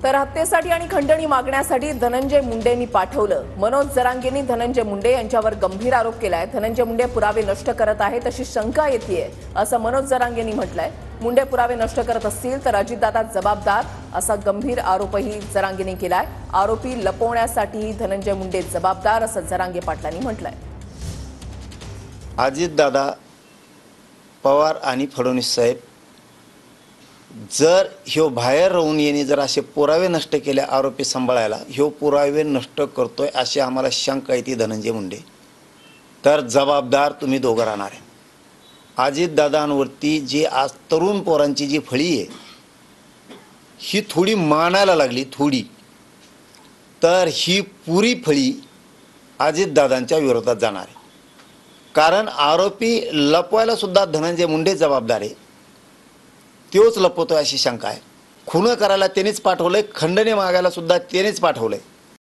तर हत्येसाठी आणि खंडणी मागण्यासाठी धनंजय मुंडेंनी पाठवलं। मनोज जरांगेंनी धनंजय मुंडे यांच्यावर गंभीर आरोप केलाय। धनंजय मुंडे पुरावे नष्ट करत आहेत अशी शंका येतेय असं मनोज जरांगेंनी म्हटलंय। मुंडे पुरावे नष्ट करत असतील तर अजितदादा जबाबदार असा गंभीर आरोपही जरांगेंनी केलाय। आरोपी लपवण्यासाठीही धनंजय मुंडे जबाबदार असं जरांगे पाटलांनी म्हटलंय। अजितदादा पवार आणि फडणवीस साहेब जर ह्यो बाहेर राहून येणे जर असे पुरावे नष्ट केले आरोपी सांभाळायला ह्यो पुरावे नष्ट करतोय अशी आम्हाला शंका येते धनंजय मुंडे, तर जबाबदार तुम्ही दोघं राहणार आहे। अजितदादांवरती जी आज तरुण पोरांची जी फळी आहे ही थोडी मानायला लागली थोडी, तर ही पुरी फळी अजितदादांच्या विरोधात जाणार आहे। कारण आरोपी लपवायला सुद्धा धनंजय मुंडे जबाबदार आहे, तोच लपवतोय अशी शंका आहे। खून करायला त्यानेच पाठवलंय, खंडणी मागायला सुद्धा त्यानेच पाठवलंय।